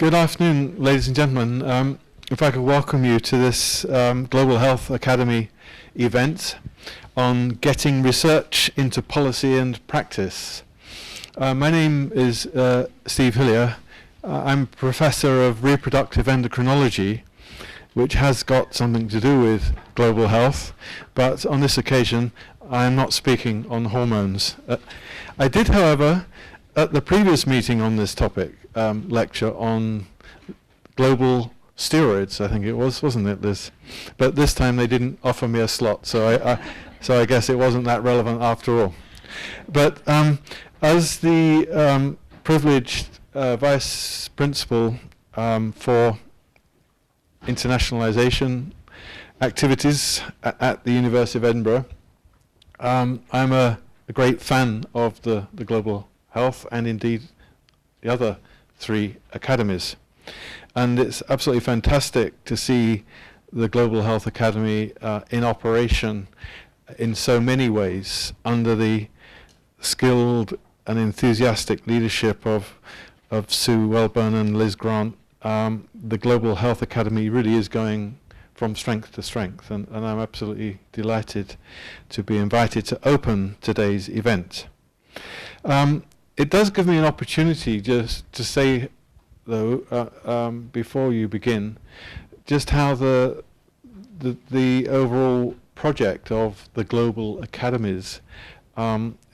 Good afternoon, ladies and gentlemen. If I could welcome you to this Global Health Academy event on getting research into policy and practice. My name is Steve Hillier. I'm Professor of Reproductive Endocrinology, which has got something to do with global health, but on this occasion I am not speaking on hormones. I did, however, at the previous meeting on this topic, lecture on global steroids, I think it was, wasn't it, Liz? But this time they didn't offer me a slot, so I guess it wasn't that relevant after all. But as the privileged Vice Principal for internationalization activities at the University of Edinburgh, I'm a great fan of the global health and indeed the other three academies. And it's absolutely fantastic to see the Global Health Academy in operation in so many ways under the skilled and enthusiastic leadership of Sue Welburn and Liz Grant. The Global Health Academy really is going from strength to strength, and I'm absolutely delighted to be invited to open today's event. It does give me an opportunity just to say, though, before you begin, just how the overall project of the global academies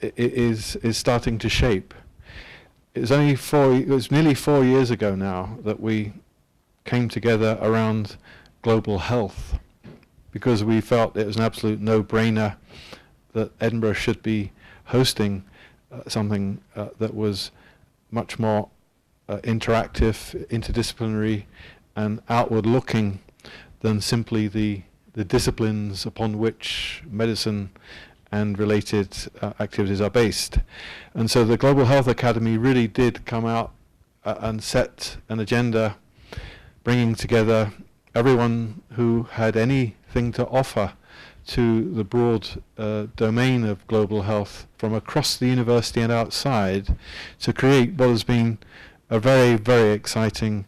is starting to shape. It was nearly 4 years ago now that we came together around global health, because we felt it was an absolute no-brainer that Edinburgh should be hosting something that was much more interactive, interdisciplinary and outward-looking than simply the disciplines upon which medicine and related activities are based. And so the Global Health Academy really did come out and set an agenda, bringing together everyone who had anything to offer to the broad domain of global health from across the university and outside, to create what has been a very, very exciting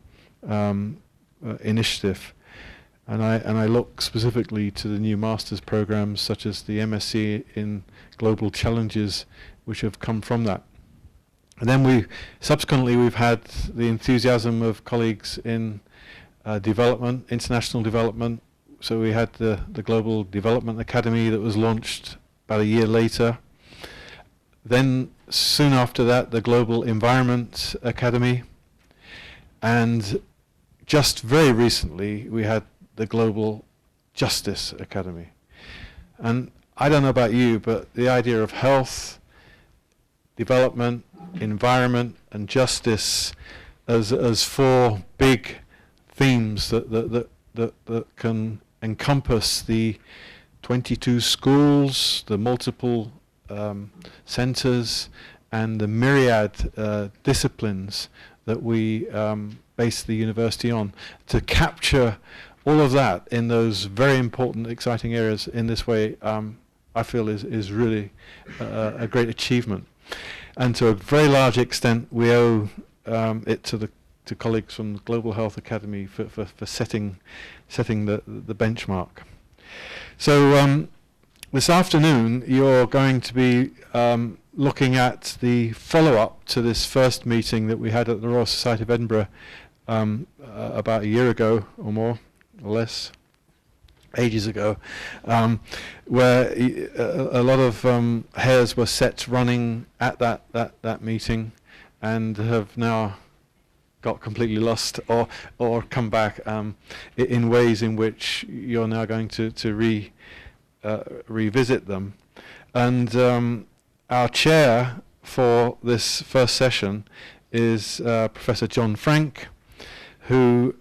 initiative. And I look specifically to the new master's programs such as the MSc in Global Challenges, which have come from that. And then we've had the enthusiasm of colleagues in development, international development. So we had the Global Development Academy that was launched about a year later. Then soon after that, the Global Environment Academy. And just very recently, we had the Global Justice Academy. And I don't know about you, but the idea of health, development, environment, and justice as four big themes that can encompass the 22 schools, the multiple centers, and the myriad disciplines that we base the university on, to capture all of that in those very important, exciting areas in this way, I feel is really a great achievement. And to a very large extent, we owe it to colleagues from the Global Health Academy for setting the benchmark. So this afternoon you're going to be looking at the follow-up to this first meeting that we had at the Royal Society of Edinburgh about a year ago or more or less, ages ago, where a lot of hairs were set running at that meeting and have now got completely lost or come back in ways in which you're now going to revisit them. And our chair for this first session is Professor John Frank, who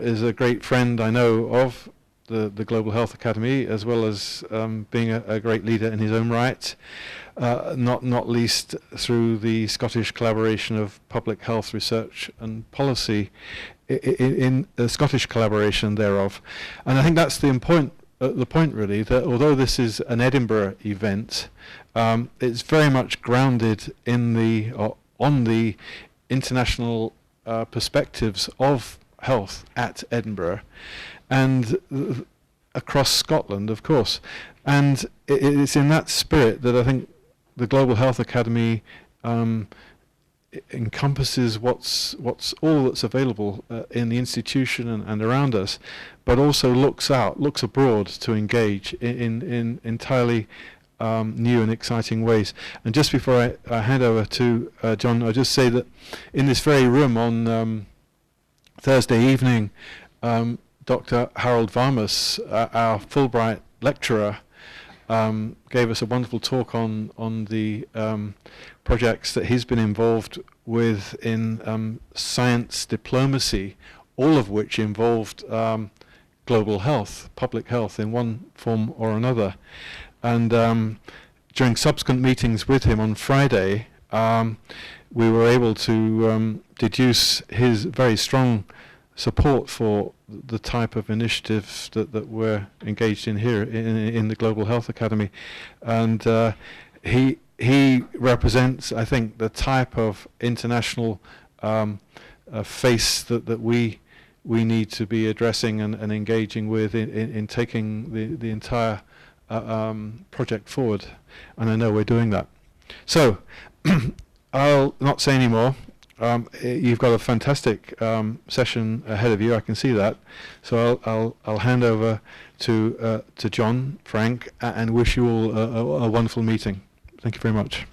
is a great friend, I know, of the Global Health Academy, as well as being a great leader in his own right, not least through the Scottish collaboration of public health research and policy, in the Scottish collaboration thereof. And I think that's the point really, that although this is an Edinburgh event, it's very much grounded in on the international perspectives of health at Edinburgh, and across Scotland, of course. And it's in that spirit that I think the Global Health Academy encompasses what's all that's available in the institution and around us, but also looks abroad to engage in entirely new and exciting ways. And just before I hand over to John, I'll just say that in this very room on Thursday evening, Dr. Harold Varmus, our Fulbright lecturer, gave us a wonderful talk on the projects that he's been involved with in science diplomacy, all of which involved global health, public health in one form or another. And during subsequent meetings with him on Friday, we were able to deduce his very strong support for the type of initiatives that we're engaged in here in the Global Health Academy. And he represents, I think, the type of international face that we need to be addressing and engaging with in taking the entire project forward. And I know we're doing that. So I'll not say any more. You've got a fantastic session ahead of you. I can see that. So I'll hand over to John, Frank, and wish you all a wonderful meeting. Thank you very much.